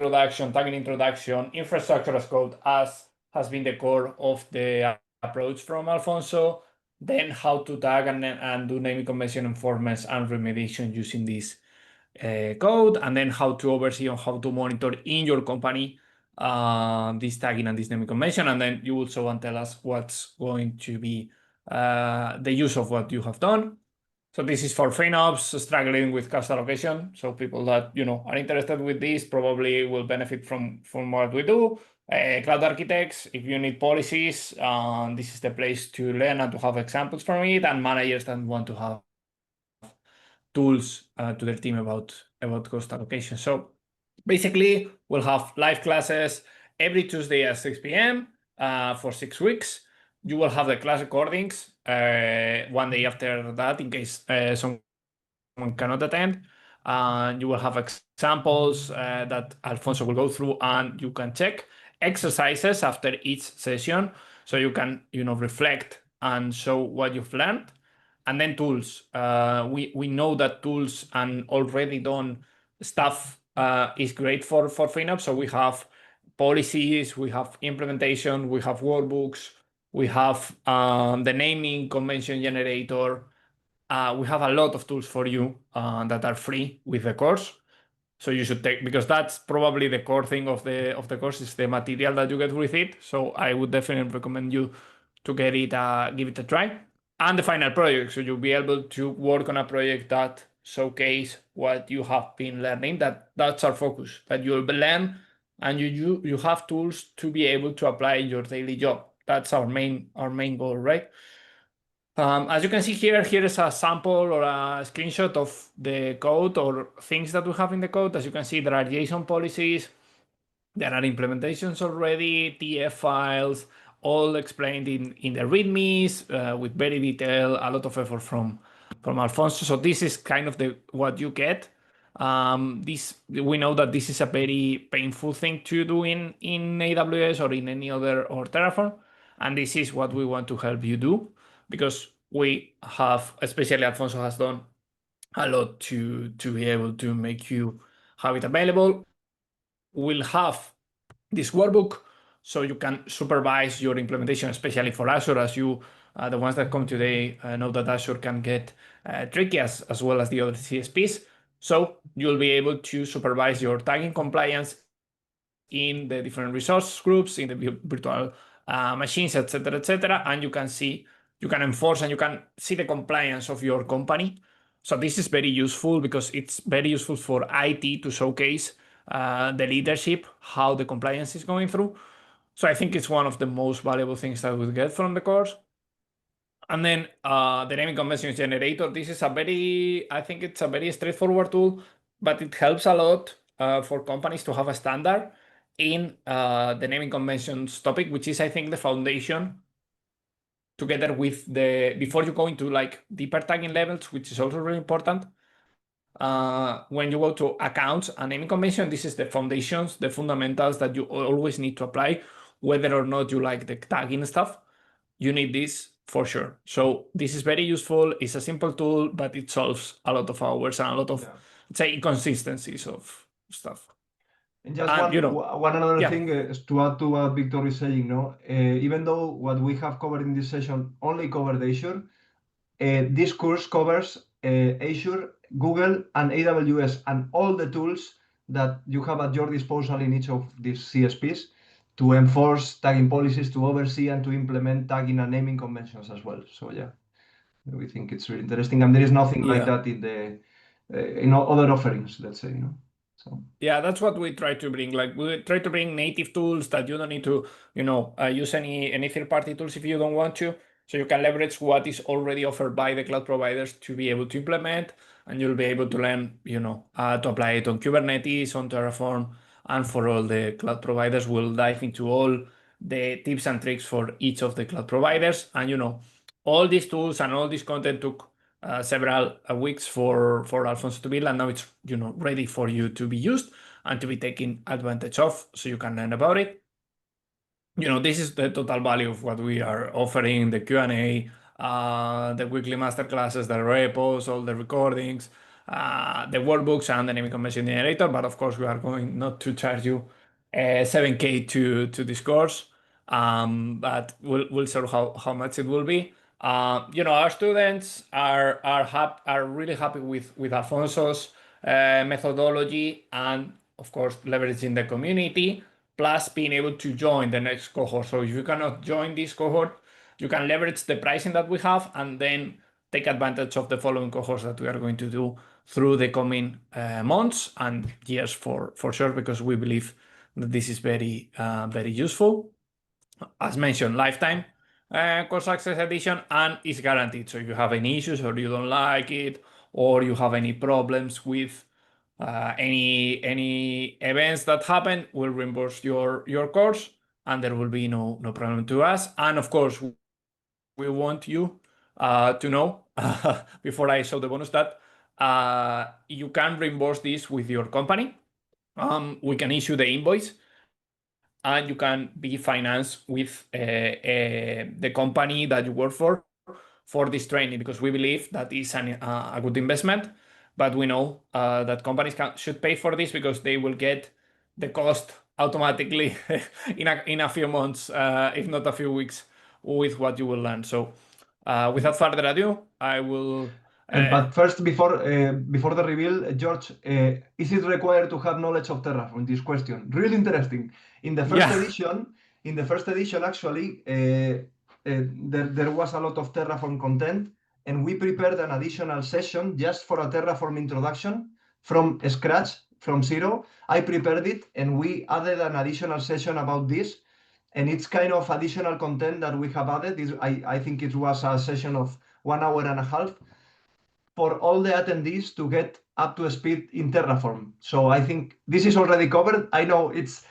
introduction, tagging introduction, infrastructure as code, as has been the core of the approach from Alfonso. Then how to tag and do naming convention enforcement and remediation using this code, and then how to oversee on how to monitor in your company this tagging and this naming convention. And then you also want to tell us what's going to be the use of what you have done. So this is for FinOps struggling with cost allocation. So people that are interested with this probably will benefit from what we do. Cloud architects, if you need policies, this is the place to learn and to have examples from it. And managers that want to have tools to their team about cost allocation. So basically, we'll have live classes every Tuesday at 6 p.m. For 6 weeks. You will have the class recordings one day after that in case someone cannot attend. You will have examples that Alfonso will go through, and you can check exercises after each session, so you can reflect and show what you've learned. And then tools. We know that tools and already done stuff is great for FinOps. So we have policies, we have implementation, we have workbooks, we have the naming convention generator. We have a lot of tools for you that are free with the course. So you should take, because that's probably the core thing of the course, is the material that you get with it. So I would definitely recommend you to get it, give it a try. And the final project, so you'll be able to work on a project that showcase what you have been learning. That's our focus. That you'll learn and you have tools to be able to apply in your daily job. That's our main goal, right? As you can see here is a sample or a screenshot of the code or things that we have in the code. As you can see, there are JSON policies, there are implementations already, TF files, all explained in the readmes with very detailed, a lot of effort from Alfonso. So this is kind of what you get. We know that this is a very painful thing to do in AWS or in any other or Terraform, and this is what we want to help you do, because we have, especially Alfonso has done a lot to be able to make you have it available. We'll have this workbook so you can supervise your implementation, especially for Azure, as the ones that come today know that Azure can get tricky as well as the other CSPs. So you'll be able to supervise your tagging compliance in the different resource groups, in the virtual machines, etc., and you can enforce and you can see the compliance of your company. So this is very useful because it's very useful for IT to showcase the leadership, how the compliance is going through. So I think it's one of the most valuable things that we'll get from the course. And then the naming convention generator. This is I think it's a very straightforward tool, but it helps a lot for companies to have a standard in the naming conventions topic, which is, I think, the foundation together with before you go into like deeper tagging levels, which is also really important. When you go to accounts and naming convention, this is the foundations, the fundamentals that you always need to apply, whether or not you like the tagging stuff. You need this for sure. So this is very useful. It's a simple tool, but it solves a lot of hours and a lot of, let's say, inconsistencies of stuff. And just one another thing is to add to what Victor is saying, no? Even though what we have covered in this session only covered Azure, this course covers Azure, Google, and AWS, and all the tools that you have at your disposal in each of these CSPs to enforce tagging policies, to oversee and to implement tagging and naming conventions as well. So yeah, we think it's really interesting, and there is nothing like that in the other offerings, let's say, So. Yeah, that's what we try to bring. Like we try to bring native tools that you don't need to, use any third-party tools if you don't want to. So you can leverage what is already offered by the cloud providers to be able to implement, and you'll be able to learn, to apply it on Kubernetes, on Terraform, and for all the cloud providers. We'll dive into all the tips and tricks for each of the cloud providers, and all these tools and all this content took several weeks for Alfonso to build, and now it's ready for you to be used and to be taken advantage of, so you can learn about it. This is the total value of what we are offering: the Q&A, the weekly masterclasses, the repos, all the recordings, the workbooks, and the naming convention generator. But of course, we are going not to charge you 7K to this course, but we'll show how much it will be. Our students are really happy with Alfonso's methodology, and of course leveraging the community, plus being able to join the next cohort. So if you cannot join this cohort, you can leverage the pricing that we have and then take advantage of the following cohorts that we are going to do through the coming months and years for sure, because we believe that this is very useful. As mentioned, lifetime course access edition, and is guaranteed. So if you have any issues or you don't like it, or you have any problems with any events that happen, we'll reimburse your course, and there will be no problem to us. And of course, we want you to know before I show the bonus that you can reimburse this with your company. We can issue the invoice, and you can be financed with the company that you work for this training, because we believe that is a good investment. But we know that companies should pay for this because they will get the cost automatically in a few months, if not a few weeks, with what you will learn. So without further ado, I will... But first, before the reveal, George, is it required to have knowledge of Terraform? This question, really interesting. In the first edition, actually, there was a lot of Terraform content, and we prepared an additional session just for a Terraform introduction from scratch, from zero. I prepared it, and we added an additional session about this, and it's kind of additional content that we have added. I think it was a session of 1 hour and a half for all the attendees to get up to speed in Terraform. So I think this is already covered. I know it's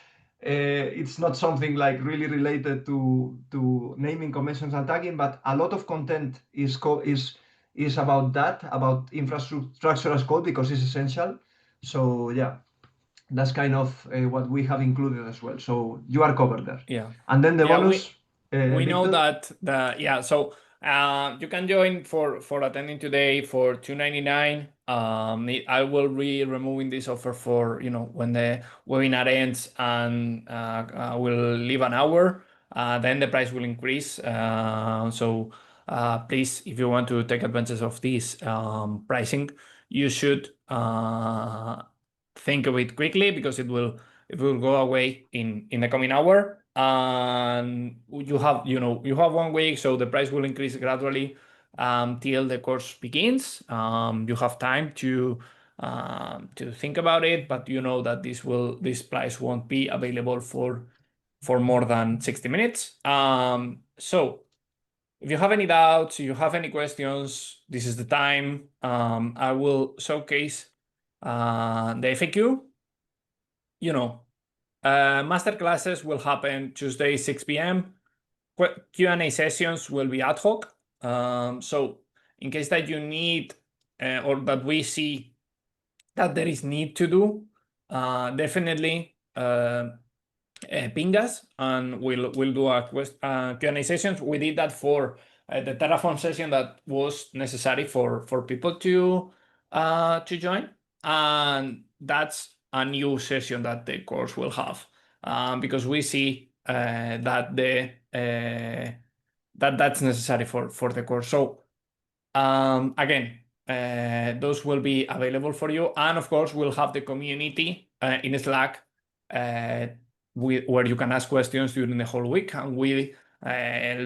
not something like really related to naming conventions and tagging, but a lot of content is about that, about infrastructure as code, because it's essential. So yeah, that's kind of what we have included as well. So you are covered there. Yeah. And then the bonus. We know that so you can join for attending today for $299. I will be removing this offer for when the webinar ends, and we'll leave an hour. Then the price will increase. So please, if you want to take advantage of this pricing, you should think of it quickly, because it will it will go away in the coming hour. And you have 1 week, so the price will increase gradually till the course begins. You have time to think about it, but you know that this price won't be available for more than 60 minutes. So if you have any doubts, if you have any questions, this is the time. I will showcase the FAQ. Masterclasses will happen Tuesday, 6 p.m. Q&A sessions will be ad hoc. So in case that you need or that we see that there is need to do, definitely ping us and we'll do a Q&A sessions. We did that for the Terraform session that was necessary for people to join, and that's a new session that the course will have because we see that that's necessary for the course. So again, those will be available for you, and of course we'll have the community in Slack where you can ask questions during the whole week, and we'll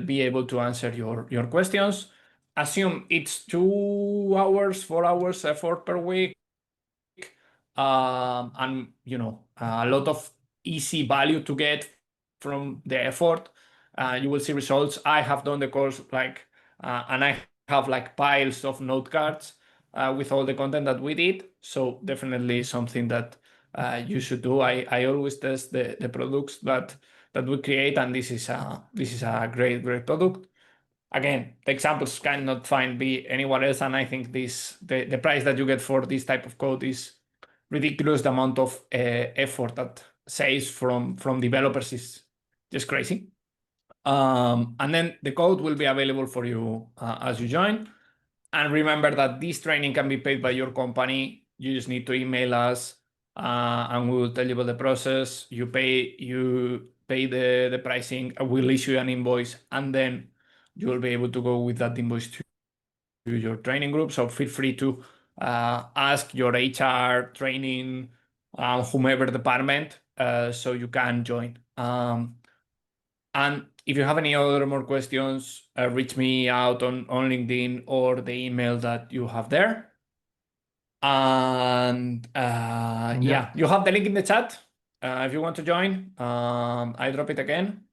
be able to answer your questions. Assume it's 2 hours, 4 hours effort per week, and a lot of easy value to get from the effort. You will see results. I have done the course and I have piles of note cards with all the content that we did. So definitely something that you should do. I always test the products that we create, and this is a great product. Again, the examples cannot be anywhere else, and I think the price that you get for this type of code is ridiculous. The amount of effort that saves from developers is just crazy. And then the code will be available for you as you join. And remember that this training can be paid by your company. You just need to email us and we will tell you about the process. You pay the pricing, we'll issue an invoice, and then you will be able to go with that invoice to your training group. So feel free to ask your HR, training, whomever department, so you can join. And if you have any more questions, reach me out on LinkedIn or the email that you have there. And yeah, you have the link in the chat if you want to join. I drop it again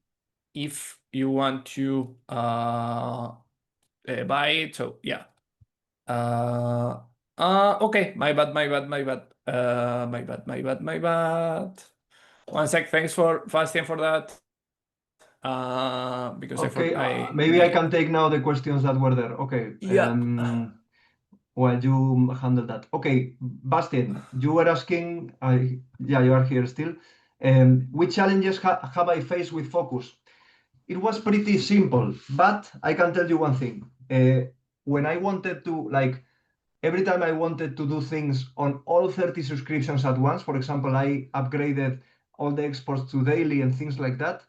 if you want to buy it. So yeah. Okay, my bad. One sec. Thanks for Bastian for that. Because okay, maybe I can take now the questions that were there. Okay. Yeah. Well, you handle that. Okay, Bastian, you were asking. Yeah, you are here still. Which challenges have I faced with Focus? It was pretty simple, but I can tell you one thing. When I wanted to, every time I wanted to do things on all 30 subscriptions at once, for example, I upgraded all the exports to daily and things like that.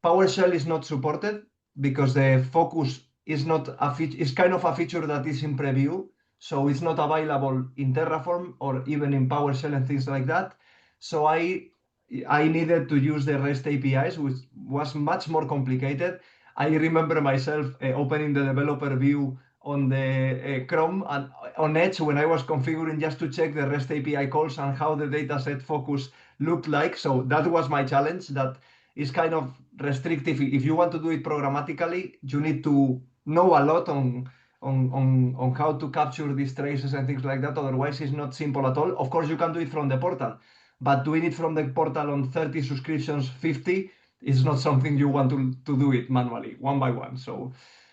PowerShell is not supported because the Focus is not a feature, is kind of a feature that is in preview. So it's not available in Terraform or even in PowerShell and things like that. So I needed to use the REST APIs, which was much more complicated. I remember myself opening the developer view on the Chrome and on Edge when I was configuring just to check the REST API calls and how the dataset Focus looked like. So that was my challenge. That is kind of restrictive. If you want to do it programmatically, you need to know a lot on how to capture these traces and things like that. Otherwise, it's not simple at all. Of course, you can do it from the portal, but doing it from the portal on 30 subscriptions, 50 is not something you want to do it manually, one by one. So,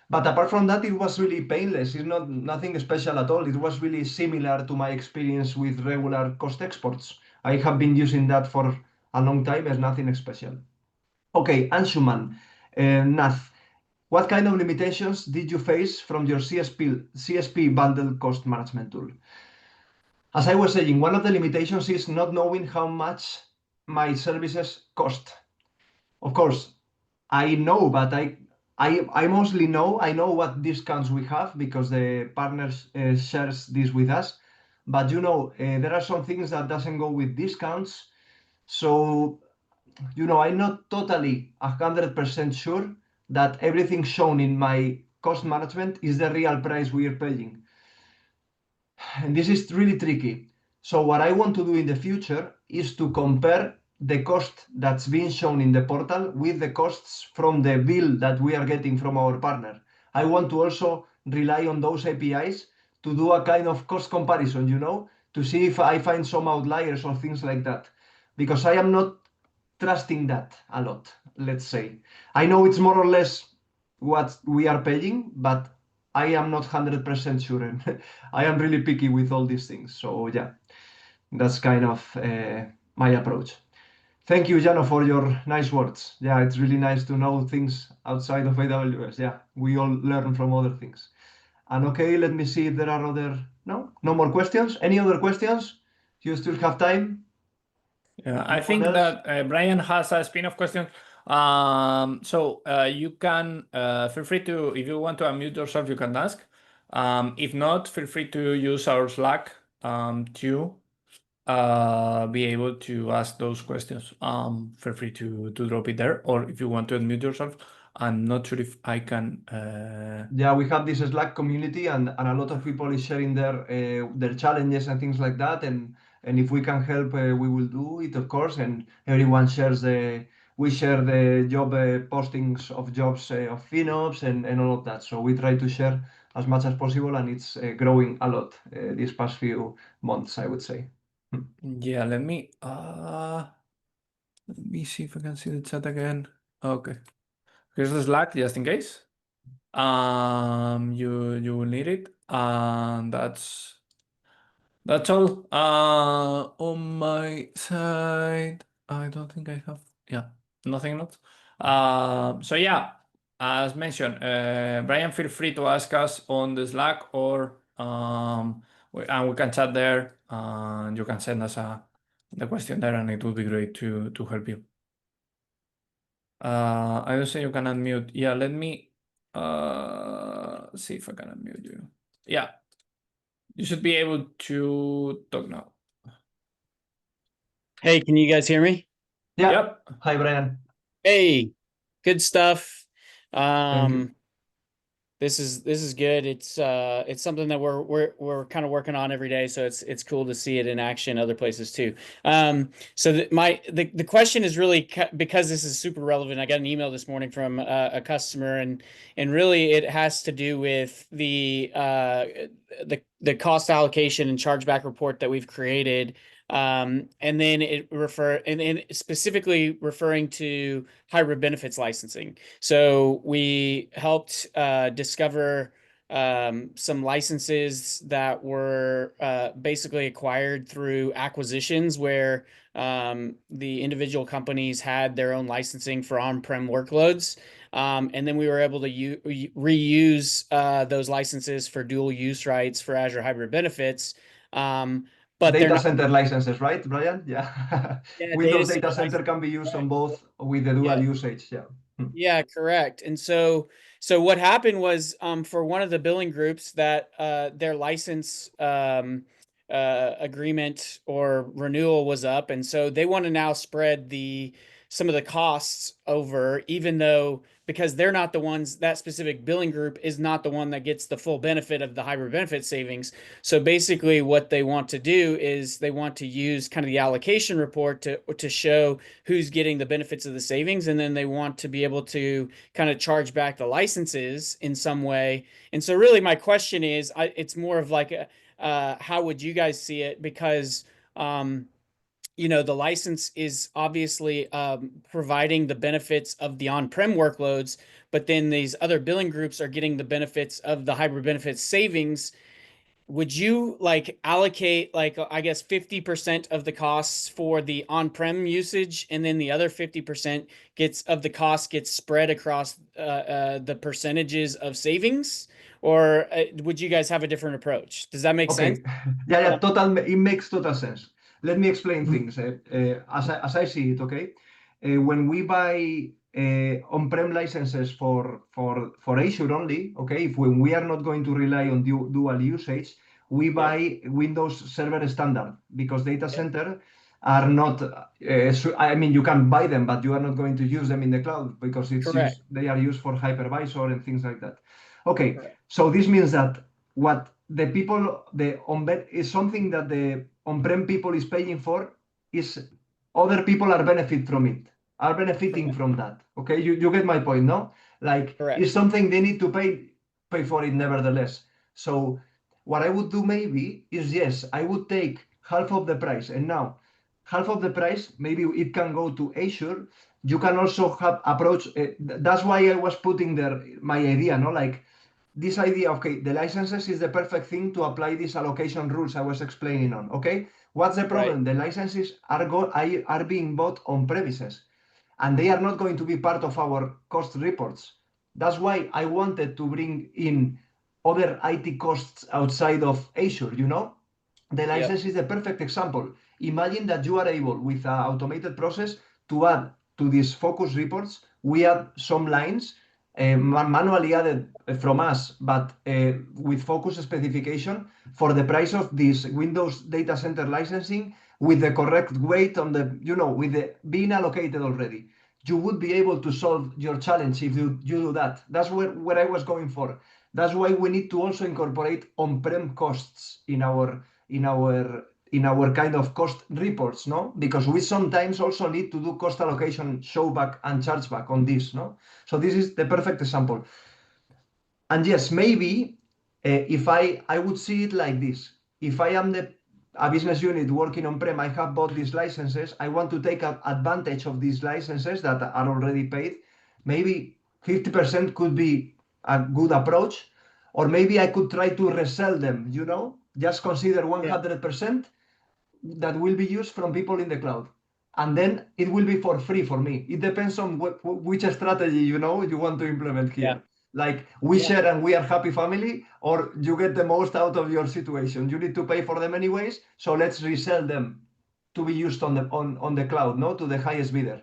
but apart from that, it was really painless. It's nothing special at all. It was really similar to my experience with regular cost exports. I have been using that for a long time. There's nothing special. Okay, Anshuman, Nath, what kind of limitations did you face from your CSP bundle cost management tool? As I was saying, one of the limitations is not knowing how much my services cost. Of course, I know, but I mostly know. I know what discounts we have because the partners shares this with us. But there are some things that doesn't go with discounts. So, I'm not totally 100% sure that everything shown in my cost management is the real price we are paying. And this is really tricky. So what I want to do in the future is to compare the cost that's being shown in the portal with the costs from the bill that we are getting from our partner. I want to also rely on those APIs to do a kind of cost comparison, to see if I find some outliers or things like that. Because I am not trusting that a lot, let's say. I know it's more or less what we are paying, but I am not 100% sure. And I am really picky with all these things. So yeah, that's kind of my approach. Thank you, Jano, for your nice words. Yeah, it's really nice to know things outside of AWS. Yeah, we all learn from other things. And okay, let me see if there are no more questions. Any other questions? You still have time? Yeah, I Anyone think else? that Brian has a spin-off question. So you can feel free to, if you want to unmute yourself, you can ask. If not, feel free to use our Slack to be able to ask those questions. Feel free to drop it there, or if you want to unmute yourself. I'm not sure if I can. Yeah, we have this Slack community, and a lot of people is sharing their challenges and things like that. And if we can help, we will do it, of course. And everyone we share the job postings of jobs of FinOps and all of that. So we try to share as much as possible, and it's growing a lot these past few months, I would say. Yeah, let me see if I can see the chat again. Okay, here's the Slack just in case. You will need it, and that's all. On my side, I don't think I have. Yeah, nothing else. So yeah, as mentioned, Brian, feel free to ask us on the Slack or and we can chat there. And you can send us the question there, and it would be great to help you. I don't say you can unmute. Yeah, let me see if I can unmute you. Yeah, you should be able to talk now. Hey, can you guys hear me? Yeah. Yep. Hi, Brian. Hey, good stuff. Thank you. This is good. It's something that we're kind of working on every day, so it's cool to see it in action other places too. So the question is really because this is super relevant. I got an email this morning from a customer, and really it has to do with the cost allocation and chargeback report that we've created. And then and specifically referring to hybrid benefits licensing. So we helped discover some licenses that were basically acquired through acquisitions where the individual companies had their own licensing for on-prem workloads. And then we were able to reuse those licenses for dual use rights for Azure Hybrid Benefits. But data center licenses, right, Brian? Yeah. Yeah, Windows Data Center can be used on both with the dual usage. Yeah. Yeah, correct. And so what happened was for one of the billing groups that their license agreement or renewal was up, and so they want to now spread some of the costs over, even though because they're not the ones, that specific billing group is not the one that gets the full benefit of the hybrid benefit savings. So basically what they want to do is they want to use kind of the allocation report to show who's getting the benefits of the savings, and then they want to be able to kind of charge back the licenses in some way. And so really my question is, it's more of like how would you guys see it? Because the license is obviously providing the benefits of the on-prem workloads, but then these other billing groups are getting the benefits of the hybrid benefits savings. Would you allocate I guess 50% of the costs for the on-prem usage, and then the other 50% of the cost gets spread across the percentages of savings? Or would you guys have a different approach? Does that make sense? Yeah, it makes total sense. Let me explain things as I see it, okay? When we buy on-prem licenses for Azure only, okay, when we are not going to rely on dual usage, we buy Windows Server Standard because data center are not, I mean, you can buy them, but you are not going to use them in the cloud because Correct. they are used for hypervisor and things like that. Okay, Correct. so this means that what the people, is something that the on-prem people is paying for is other people are benefiting Correct. from that. Okay, you get my point, no? Like, Correct. it's something they need to pay for it nevertheless. So what I would do maybe is, yes, I would take half of the price, and now half of the price, maybe it can go to Azure. You can also have approach. That's why I was putting there my idea, no? Like this idea, okay, the licenses is the perfect thing to apply these allocation rules I was explaining on, okay? What's the problem? The licenses are being bought on premises, and they are not going to be part of our cost reports. That's why I wanted to bring in other IT costs outside of Azure, you know? The license is the perfect example. Imagine that you are able, with an automated process, to add to these focus reports, we add some lines manually added from us, but with focus specification for the price of this Windows data center licensing with the correct weight on the, with the being allocated already. You would be able to solve your challenge if you do that. That's where I was going for. That's why we need to also incorporate on-prem costs in our kind of cost reports, no? Because we sometimes also need to do cost allocation, show back and chargeback on this, no? So this is the perfect example. And yes, maybe if I would see it like this. If I am a business unit working on-prem, I have bought these licenses, I want to take advantage of these licenses that are already paid. Maybe 50% could be a good approach, or maybe I could try to resell them, just consider 100% that will be used from people in the cloud. And then it will be for free for me. It depends on which strategy, you want to implement here. Yeah. Like we share and we are happy family, or you get the most out of your situation. You need to pay for them anyways, so let's resell them to be used on the cloud, no, to the highest bidder.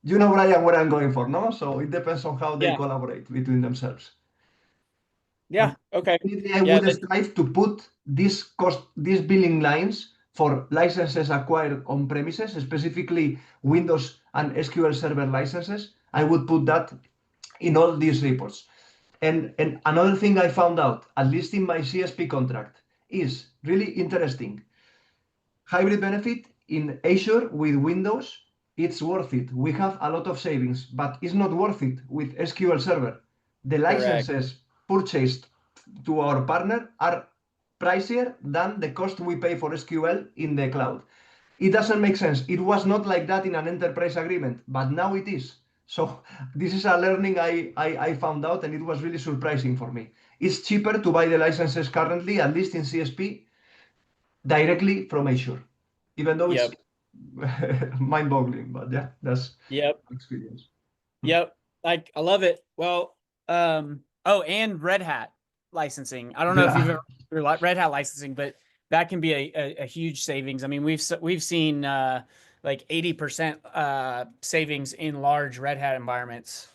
You know, Brian, where I'm going for, no? So it depends on how they collaborate between themselves. Yeah. Okay. Definitely, I would strive to put these billing lines for licenses acquired on premises, specifically Windows and SQL Server licenses. I would put that in all these reports. And another thing I found out, at least in my CSP contract, is really interesting. Hybrid benefit in Azure with Windows, it's worth it. We have a lot of savings, but it's not worth it with SQL Server. The licenses purchased to our partner are pricier than the cost we pay for SQL in the cloud. It doesn't make sense. It was not like that in an enterprise agreement, but now it is. So this is a learning I found out, and it was really surprising for me. It's cheaper to buy the licenses currently, at least in CSP, directly from Azure, even though it's mind-boggling. But yeah, that's experience. Yep. I love it. Well, and Red Hat licensing. I don't know if you've ever Red Hat licensing, but that can be a huge savings. I mean, we've seen like 80% savings in large Red Hat environments.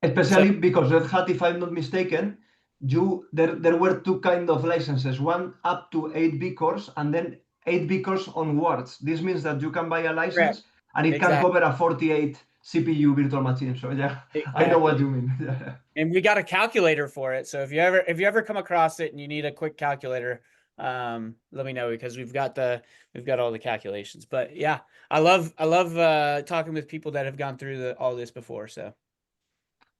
Especially because Red Hat, if I'm not mistaken, there were two kind of licenses, one up to 8 vCores and then 8 vCores onwards. This means that you can buy a license and it can cover a 48 CPU virtual machine. So yeah, I know what you mean. Yeah. And we got a calculator for it. So if you ever come across it and you need a quick calculator, let me know, because we've got all the calculations. But yeah, I love talking with people that have gone through all this before. So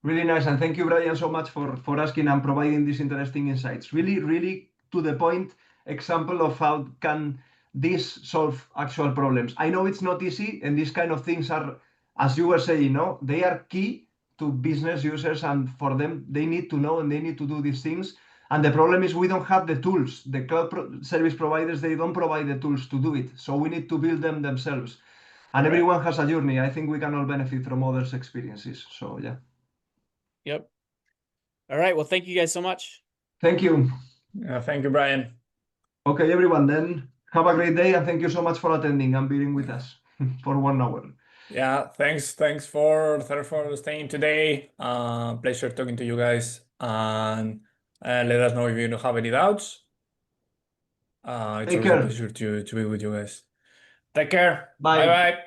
really nice, and thank you, Brian, so much for asking and providing these interesting insights. Really, really to the point example of how can this solve actual problems. I know it's not easy, and these kind of things are, as you were saying, they are key to business users, and for them, they need to know and they need to do these things. And the problem is we don't have the tools. The cloud service providers, they don't provide the tools to do it. So we need to build them themselves. And everyone has a journey. I think we can all benefit from others' experiences. So yeah. Yep. All right. Well, thank you guys so much. Thank you. Thank you, Brian. Okay, everyone, then have a great day, and thank you so much for attending and being with us for 1 hour. Yeah, thanks for staying today. Pleasure talking to you guys, and let us know if you have any doubts. It's always a pleasure to be with you guys. Take care. Bye. Bye-bye.